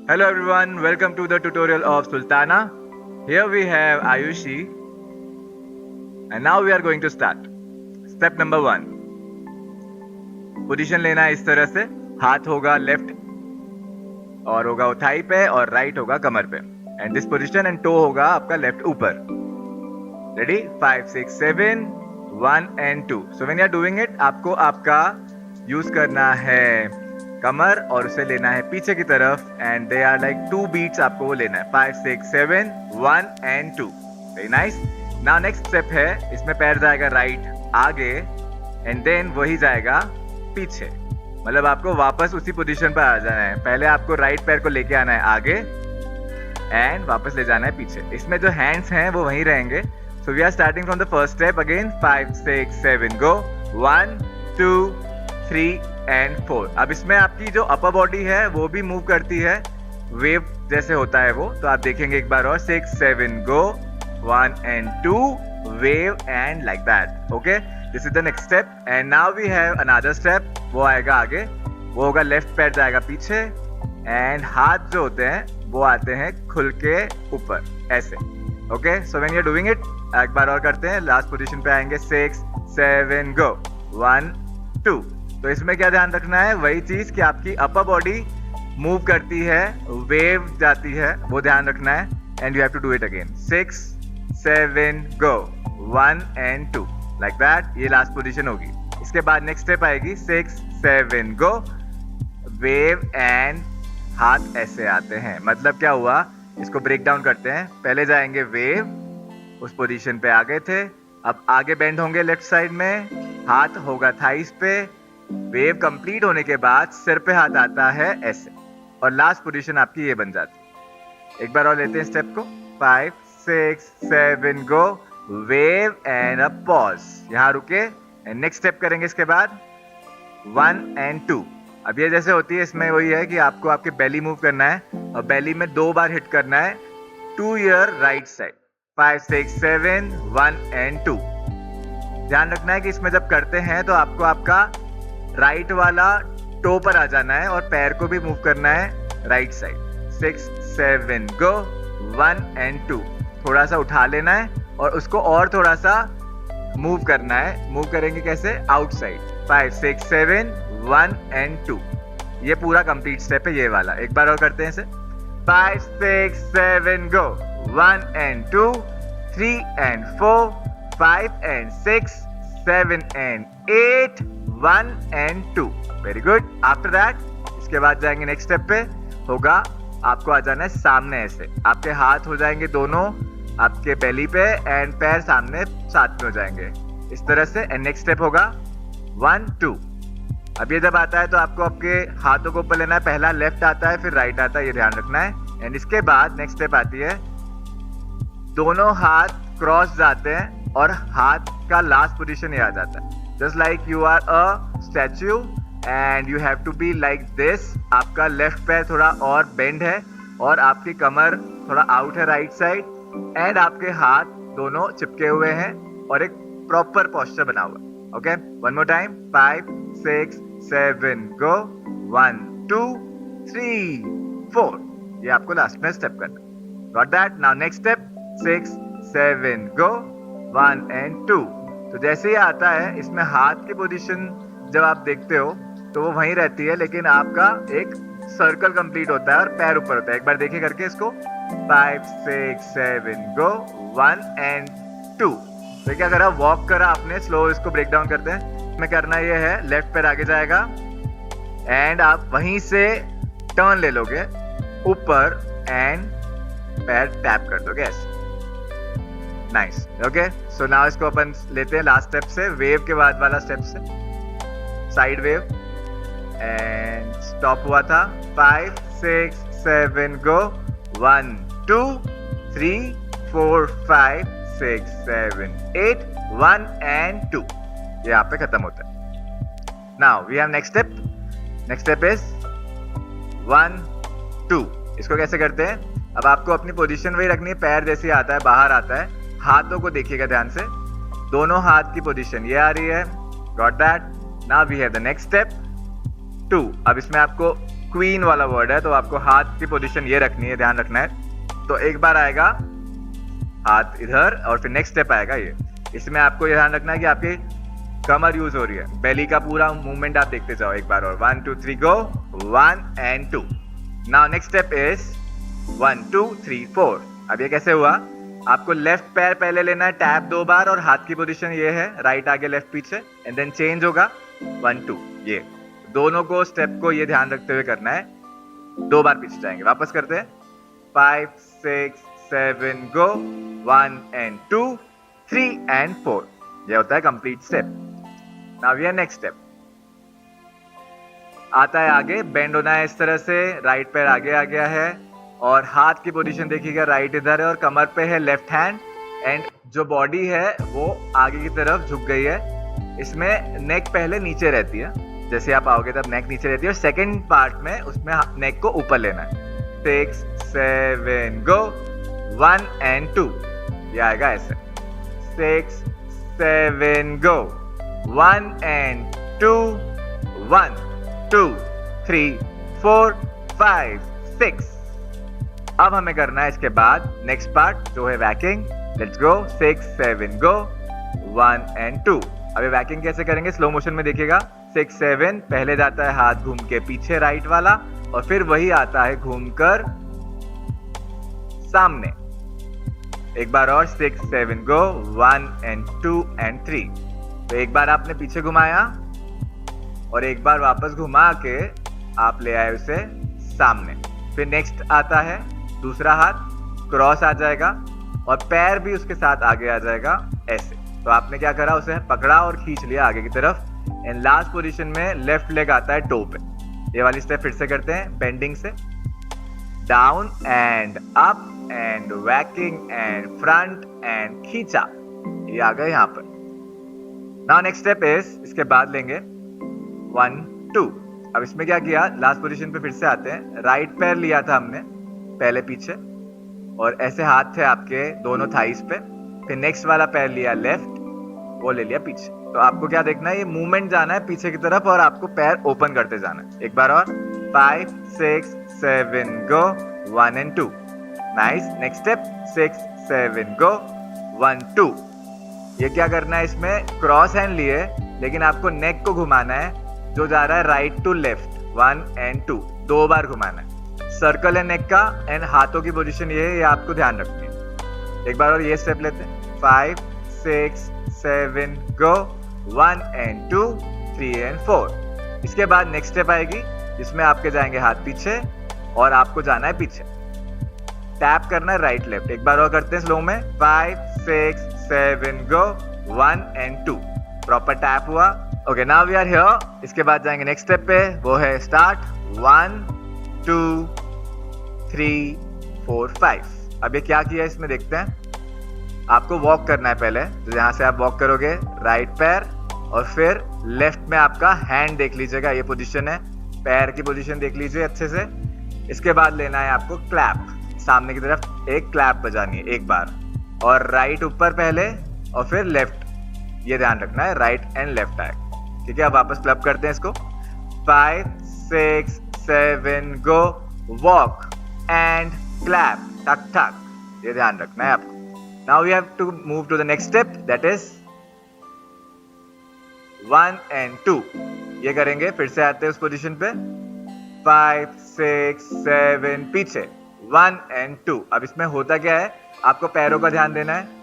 Hello everyone, welcome to the tutorial of Sultana. Here we have Ayushi and now we are going to start. Step number 1. Position लेना है इस तरह से, हाथ होगा left और होगा थाई पे और राइट होगा कमर पे and this position and toe होगा आपका लेफ्ट ऊपर. Ready 5 6 7 1 and 2. So when you are doing it आपको आपका यूज करना है कमर और उसे लेना है पीछे की तरफ and they are like 2 beats आपको वो लेना है 5 6 7 1 and 2. Very nice. Now next step है, इसमें पैर जाएगा राइट आगे एंड देन वही जाएगा पीछे. मतलब आपको वापस उसी पोजीशन पर आ जाना है. पहले आपको राइट पैर को लेके आना है आगे एंड वापस ले जाना है पीछे. इसमें जो हैंड्स हैं वो वहीं रहेंगे. So we are starting from the first step again 5 6 7 go 1 2 3 and 4. अब इसमें आपकी जो अपर बॉडी है वो भी मूव करती है, वेव जैसे होता है वो. तो आप देखेंगे एक बार और 6 7 go 1 and 2 wave and like that. Okay, this is the next step and now we have another step. वो आएगा आगे, वो होगा लेफ्ट पैर जाएगा पीछे एंड हाथ जो होते हैं वो आते हैं खुल के ऊपर ऐसे. Okay, so when you are doing it एक बार और करते हैं. लास्ट पोजीशन पे आएंगे 6 7 गो 1 2. तो इसमें क्या ध्यान रखना है, वही चीज कि आपकी अपर बॉडी मूव करती है, वेव जाती है, वो ध्यान रखना है and you have to do it again 6 7 go 1 and 2 like that. ये लास्ट पोजीशन होगी. इसके बाद नेक्स्ट स्टेप आएगी 6 7 गो वेव एंड हाथ ऐसे आते हैं. मतलब क्या हुआ, इसको ब्रेक डाउन करते हैं. पहले जाएंगे वेव, उस पोजीशन पे आ गए थे. अब आगे बेंड होंगे लेफ्ट साइड में, हाथ होगा थाइस पे. वेव कंप्लीट होने के बाद सिर पे हाथ आता है ऐसे और लास्ट पोजीशन आपकी ये बन जाती है. एक बार और लेते हैं स्टेप को 5 6 7 गो वेव एंड अ पॉज. यहाँ रुके एंड नेक्स्ट स्टेप करेंगे इसके बाद 1 and 2. अब ये जैसे होती है, इसमें वही है कि आपको आपके बेली मूव करना है और बेली में 2 बार हिट करना है to your right side 5 6 7 1 and 2. ध्यान रखना है कि इसमें जब करते हैं तो आपको आपका राइट वाला टो पर आ जाना है और पैर को भी मूव करना है राइट साइड. 6 7 go 1 and 2. थोड़ा सा उठा लेना है और उसको और थोड़ा सा मूव करना है. मूव करेंगे कैसे, आउटसाइड 5 6 7 1 and 2. ये पूरा कंप्लीट स्टेप है ये वाला. एक बार और करते हैं इसे 5 6 7 go 1 and 2 3 and 4 5 and 6 7 and 8 1 and 2. Very good. After that इसके बाद जाएंगे नेक्स्ट स्टेप पे. होगा आपको आ जाना है सामने ऐसे. आपके हाथ हो जाएंगे दोनों आपके बेली पे एंड पैर सामने साथ में हो जाएंगे इस तरह से. एंड नेक्स्ट स्टेप होगा 1 2. अब ये जब आता है तो आपको आपके हाथों को ऊपर लेना है. पहला लेफ्ट आता है फिर राइट आता है, ये ध्यान रखना है. एंड इसके बाद नेक्स्ट स्टेप आती है, दोनों हाथ क्रॉस जाते हैं और हाथ का लास्ट पोजीशन ये आ जाता है. Just like you are a statue and you have to be like this. आपका लेफ्ट पैर थोड़ा और बेंड है और आपकी कमर थोड़ा आउट है राइट साइड एंड आपके हाथ दोनों चिपके हुए हैं और एक प्रॉपर पोस्चर बना हुआ है. Okay, one more time 5 6 7 go 1 2 3 4. ये आपको लास्ट में स्टेप करना. Got that. Now next step 6 7 go 1 and 2. तो जैसे ही आता है इसमें हाथ की पोजीशन जब आप देखते हो तो वो वहीं रहती है, लेकिन आपका एक सर्कल कंप्लीट होता है और पैर ऊपर होता है. एक बार देखिए करके इसको 5 6 7 गो 1 and 2. तो क्या करा, वॉक करा आपने स्लो. इसको ब्रेक डाउन करते हैं. इसमें करना ये है, लेफ्ट पैर आगे जाएगा एंड आप वहीं से टर्न ले लोगे ऊपर एंड पैर टैप कर दोगे ऐसे. नाइस. ओके, सो नाउ इसको अपन लेते हैं लास्ट स्टेप से, वेव के बाद वाला स्टेप से. साइड वेव एंड स्टॉप हुआ था 5 6 7 गो 1 2 3 4 5 6 7 8 1 and 2. ये यहाँ पे खत्म होता है. Now we have next step. Next step is 1 2. इसको कैसे करते हैं, अब आपको अपनी पोजीशन वही रखनी है. पैर जैसे आता है बाहर आता है, हाथों को देखिएगा ध्यान से. दोनों हाथ की पोजीशन ये आ रही है. Got that. Now we have the next step 2. अब इसमें आपको क्वीन वाला वर्ड है, तो आपको हाथ की पोजीशन ये रखनी है, ध्यान रखना है। तो एक बार आएगा हाथ इधर और फिर नेक्स्ट स्टेप आएगा ये। इसमें आपको ये ध्यान रखना है कि आपकी कमर यूज हो रही है, बेली का पूरा मूवमेंट आप देखते जाओ। एक बार और 1 2 3 गो, 1 and 2। Now next step is 1 2 3 4। अब ये कैसे हुआ? आपको लेफ्ट पैर पहले लेना है, टैप 2 बार, और हाथ की पोजीशन ये है, राइट आगे लेफ्ट पीछे, एंड देन चेंज होगा 1 2। ये दोनों को स्टेप को ये ध्यान रखते हुए करना है। 2 बार पीछे जाएंगे, वापस करते हैं। 5 6 7 गो, 1 and 2 3 and 4। ये होता है कंप्लीट स्टेप। नाउ ये नेक्स्ट स्टेप आता है आगे, बेंड होना है इस तरह से, राइट पैर आगे आ गया है और हाथ की पोजीशन देखिएगा, राइट इधर है और कमर पे है लेफ्ट हैंड, एंड जो बॉडी है वो आगे की तरफ झुक गई है। इसमें नेक पहले नीचे रहती है, जैसे आप आओगे तब नेक नीचे रहती है, और सेकंड पार्ट में उसमें नेक को ऊपर लेना है। 6 7 गो, 1 and 2। ये आएगा ऐसे, 6 7 गो, 1 and 2 1 2 3 4 5 6। अब हमें करना है इसके बाद नेक्स्ट पार्ट जो है वैकिंग। Let's go, 6 7 go, 1 and 2। अभी वैकिंग कैसे करेंगे, स्लो मोशन में देखिएगा। 6 7 पहले जाता है हाथ घूम के पीछे राइट वाला, और फिर वही आता है घूमकर सामने। एक बार और, 6 7 गो, 1 and 2 and 3। तो एक बार आपने पीछे घुमाया और एक बार वापस घुमा के आप ले आए उसे सामने। फिर नेक्स्ट आता है दूसरा हाथ, क्रॉस आ जाएगा और पैर भी उसके साथ आगे आ जाएगा ऐसे। तो आपने क्या करा, उसे पकड़ा और खींच लिया आगे की तरफ, एंड लास्ट पोजीशन में लेफ्ट लेग आता है टो पे। ये वाली स्टेप फिर से करते हैं, बेंडिंग से down and up and backing and front and खींचा, ये आ गए यहाँ पर। नाउ नेक्स्ट स्टेप इज, इसके बाद लेंगे 1 2। अब इसमें क्या किया, लास्ट पोजीशन पे फिर से आते हैं, राइट पैर लिया था हमने पहले पीछे और ऐसे हाथ थे आपके दोनों थाइस पे, फिर नेक्स्ट वाला पैर लिया लेफ्ट, वो ले लिया पीछे। तो आपको क्या देखना है, ये मूवमेंट जाना है पीछे की तरफ और आपको पैर ओपन करते जाना है। एक बार और, 5 6 7 go, 1 and 2। Nice. Next step, 6 7 go, 1 2। ये क्या करना है, इसमें क्रॉस हैंड लिए लेकिन आपको नेक को घुमाना है जो जा रहा है राइट टू लेफ्ट, 1 and 2। 2 बार घुमाना है। सर्कल है नेक का, एंड हाथों की पोजीशन ये है, ये आपको ध्यान रखनी है। एक बार और ये स्टेप लेते हैं, 5 6 7 गो, 1 and 2 3 and 4। इसके बाद नेक्स्ट स्टेप आएगी जिसमें आपके जाएंगे हाथ पीछे और आपको जाना है पीछे, टैप करना है राइट लेफ्ट। एक बार और करते हैं स्लो में, 5 6 7 गो, 1 and 2। प्रॉपर टैप हुआ। Okay, now we are here. इसके बाद जाएंगे नेक्स्ट स्टेप पे, वो है स्टार्ट, 1 2 3 4 5। अब ये क्या किया इसमें देखते हैं। आपको वॉक करना है पहले, तो यहाँ से आप वॉक करोगे, राइट पैर और फिर लेफ्ट में आपका हैंड देख लीजिएगा, ये पोजीशन है, पैर की पोजीशन देख लीजिए अच्छे से। इसके बाद लेना है आपको क्लैप, सामने की तरफ एक क्लैप बजानी है एक बार, और राइट ऊपर पहले और फिर लेफ्ट, ये ध्यान रखना है, राइट एंड लेफ्ट आएगा। ठीक है, अब वापस क्लैप करते हैं इसको, 5 6 7 गो, वॉक एंड क्लैप, ठक ठक, ये ध्यान रखना है आपको। Now we have to move to the next step, that is 1 and 2। ये करेंगे, फिर से आते हैं उस पोजीशन पे, 5 6 7 पीछे, 1 and 2। अब इसमें होता क्या है, आपको पैरों का ध्यान देना है।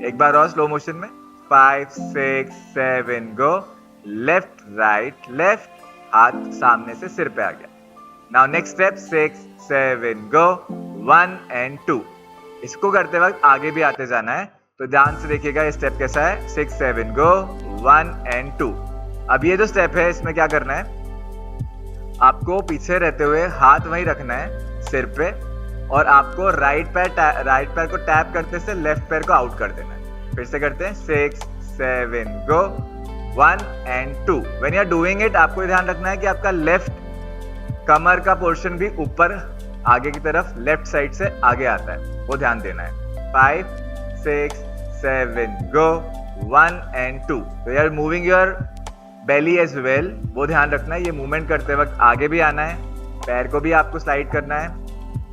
एक बार और स्लो मोशन में, 5 6 7 गो, लेफ्ट राइट लेफ्ट, हाथ सामने से सिर पे आ गया। Now next step, 6 7 go, 1 and 2। इसको करते वक्त आगे भी आते जाना है, तो ध्यान से देखिएगा ये स्टेप कैसा है, 6 7 गो, 1 and 2। अब ये जो स्टेप है इसमें क्या करना है, आपको पीछे रहते हुए हाथ वहीं रखना है सिर पे, और आपको राइट पैर को टैप करते से लेफ्ट पैर को आउट कर देना है। फिर से करते हैं, 6 7 go, 1 and 2। When you are doing it, आपको ध्यान रखना है कि आपका लेफ्ट कमर का पोर्शन भी ऊपर आगे की तरफ लेफ्ट साइड से आगे आता है, वो ध्यान देना है। 5 6 7 go, 1 and 2। So you are moving your belly as well, वो ध्यान रखना है। ये मूवमेंट करते वक्त आगे भी आना है, पैर को भी आपको स्लाइड करना है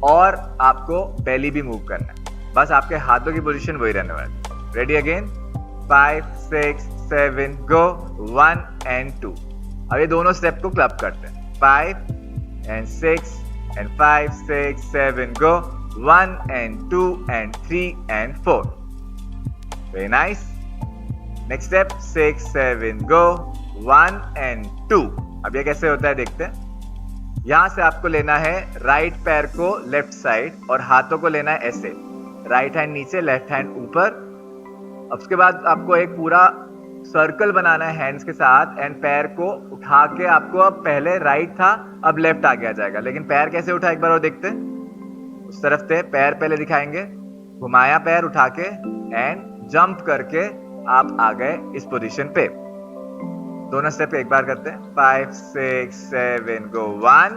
और आपको बेली भी मूव करना है। बस आपके हाथों की पोजीशन वही रहने वाली है। Ready again, 5 6 7 go, 1 and 2। अब ये दोनों स्टेप को क्लब करते हैं, 5 and 6 and 5 6 7 go, 1 and 2 and 3 and 4। Very nice। Next step 6 7 go, 1 and 2। अब ये कैसे होता है देखते हैं। यहां से आपको लेना है राइट पैर को लेफ्ट साइड और हाथों को लेना है ऐसे, राइट हैंड नीचे लेफ्ट हैंड ऊपर। अब उसके बाद आपको एक पूरा सर्कल बनाना है हैंड्स के साथ एंड पैर को उठा के आपको, अब पहले राइट था अब लेफ्ट आगे आ जाएगा, लेकिन पैर कैसे उठा एक बार और देखते हैं। उस तरफ से पैर पहले दिखाएंगे, घुमाया पैर उठा के एंड जंप करके आप आ गए इस पोजीशन पे। दोनों स्टेप एक बार करते हैं, 5 6 7 गो, 1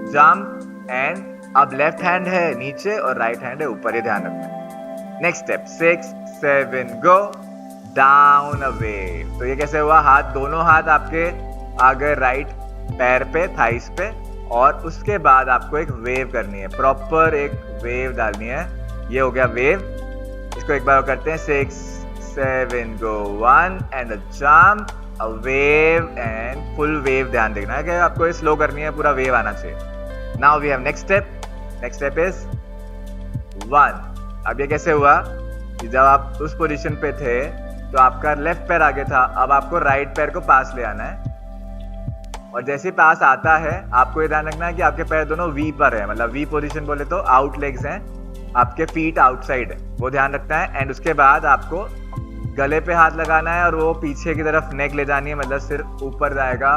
जंप एंड अब लेफ्ट हैंड है नीचे और राइट हैंड है ऊपर, ये ध्यान रखना है। Next step 6 7 go, down a wave. तो ये कैसे हुआ, हाथ दोनों हाथ आपके आ गए राइट पैर पे, थाइस पे, और उसके बाद आपको एक वेव करनी है, प्रॉपर एक वेव डालनी है। ये हो गया वेव। इसको एक बार करते हैं, 6 7 go, 1 and a jump, a wave and full wave. ध्यान देखना है कि आपको ये स्लो करनी है, पूरा वेव आना चाहिए। Now we have next step. Next step is 1। अब ये कैसे हुआ कि जब आप उस पोजीशन पे थे तो आपका लेफ्ट पैर आगे था, अब आपको राइट पैर को पास ले आना है और जैसे पास आता है आपको ये ध्यान रखना है कि आपके पैर दोनों वी पर है, मतलब वी पोजीशन बोले तो आउट लेग्स हैं, आपके फीट आउटसाइड है, वो ध्यान रखना है। एंड उसके बाद आपको गले पे हाथ लगाना है और वो पीछे की तरफ नेक ले जानी है, मतलब सिर ऊपर जाएगा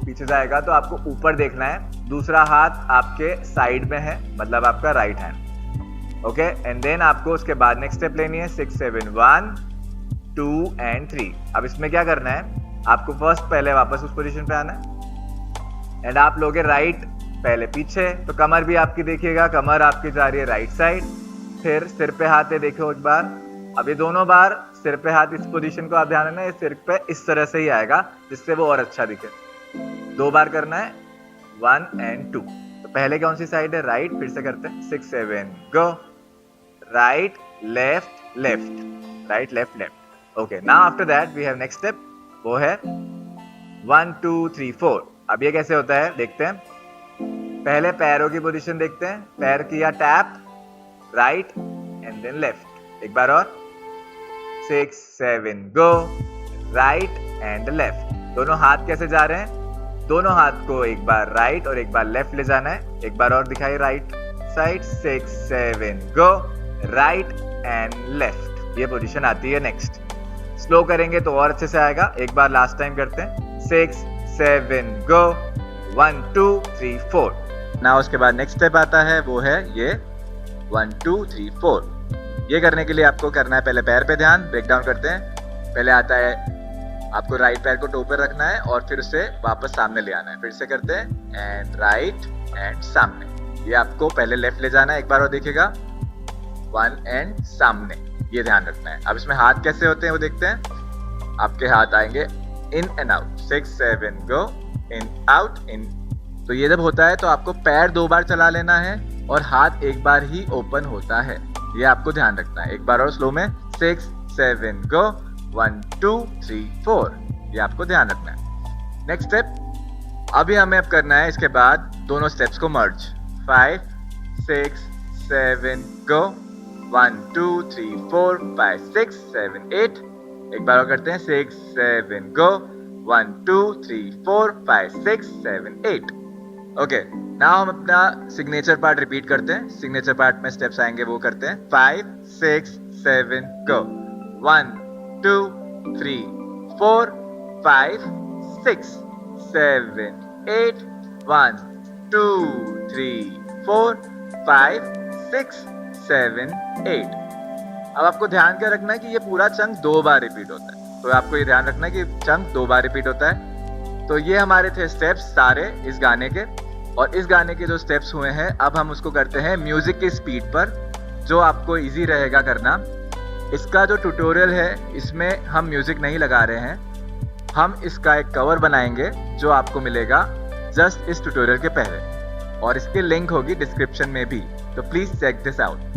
पीछे जाएगा तो आपको ऊपर देखना है। दूसरा हाथ आपके साइड में है, मतलब आपका right hand. Okay, and then आपको उसके बाद नेक्स्ट स्टेप लेनी है, 6 7 1 2 and 3। अब इसमें क्या करना है, आपको फर्स्ट पहले वापस उस पोजीशन पे आना है एंड आप लोगे राइट पहले पीछे, तो कमर भी आपकी देखिएगा, कमर आपकी जा रही है राइट साइड। फिर सिर पे हाथ है, देखो एक बार। अब ये दोनों बार सिर पे हाथ, इस पोजीशन को आप ध्यान रखना है, सिर पे इस तरह से ही आएगा जिससे वो और अच्छा दिखे। 2 बार करना है, 1 and 2। तो पहले कौन सी साइड है, राइट। फिर से करते हैं, 6 7 go, right left left, right left left. Okay, now after that we have next step, वो है 1 2 3 4। अब ये कैसे होता है देखते हैं। पहले पैरों की पोजीशन देखते हैं, पैर किया tap, right and then left. एक बार और, 6 7 गो, राइट एंड लेफ्ट। दोनों हाथ कैसे जा रहे हैं, दोनों हाथ को एक बार राइट और एक बार लेफ्ट ले जाना है। एक बार और दिखाइए right side, 6 7 go, right and left. ये पोजीशन आती है। नेक्स्ट स्लो करेंगे तो और अच्छे से आएगा, एक बार लास्ट टाइम करते हैं, 6 7 गो, 1 2 3 4। ना उसके बाद नेक्स्ट स्टेप आता है, वो है ये 1 2 3 4। ये करने के लिए आपको करना है, पहले पैर पे ध्यान, ब्रेक डाउन करते हैं। पहले आता है आपको राइट पैर को टो पे रखना है और फिर उसे वापस सामने ले आना है। फिर से करते हैं एंड राइट एंड सामने। ये आपको पहले लेफ्ट ले जाना है, एक बार और देखिएगा, 1 एंड सामने, ये ध्यान रखना है। अब इसमें हाथ कैसे होते हैं वो देखते हैं। आपके हाथ आएंगे in and out, 6 7 go, in out in. तो ये जब होता है तो आपको पैर 2 बार चला लेना है और हाथ एक बार ही ओपन होता है, ये आपको ध्यान रखना है। एक बार और स्लो में, 6 7 गो, 1 2 3 4, ये आपको ध्यान रखना है। नेक्स्ट स्टेप अभी हमें अब करना है, इसके बाद दोनों स्टेप्स को मर्ज, 5 6 7 गो, 1 2 3 4 5 6 7 8। एक बार और करते हैं, 6 7 गो, 1 2 3 4 5 6 7 8। ओके, नाउ हम अपना सिग्नेचर पार्ट रिपीट करते हैं। सिग्नेचर पार्ट में स्टेप्स आएंगे, वो करते हैं, 5 6 7 गो, 1 2 3 4 5 6 7 8, 1 2 3 4 5 6 7 8। अब आपको ध्यान क्या रखना है कि ये पूरा चंक 2 बार रिपीट होता है, तो आपको ये ध्यान रखना है कि चंक 2 बार रिपीट होता है। तो ये हमारे थे स्टेप्स सारे इस गाने के, और इस गाने के जो स्टेप्स हुए हैं अब हम उसको करते हैं म्यूजिक की स्पीड पर, जो आपको इजी रहेगा करना। इसका जो ट्यूटोरियल है इसमें हम म्यूजिक नहीं लगा रहे हैं, हम इसका एक कवर बनाएंगे जो आपको मिलेगा जस्ट इस ट्यूटोरियल के पहले, और इसकी लिंक होगी डिस्क्रिप्शन में भी, तो please check this out.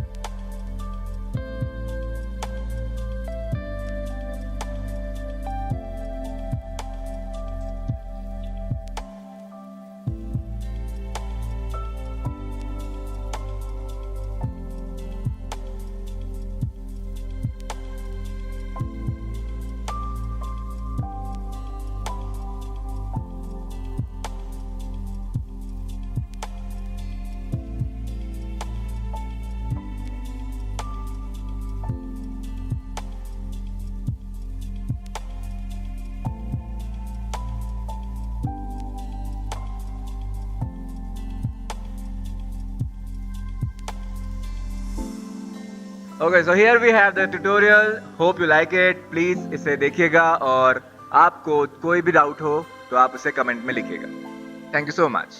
Okay, so here we have the tutorial. Hope you like it. Please इसे देखिएगा, और आपको कोई भी डाउट हो तो आप उसे कमेंट में लिखिएगा। Thank you so much.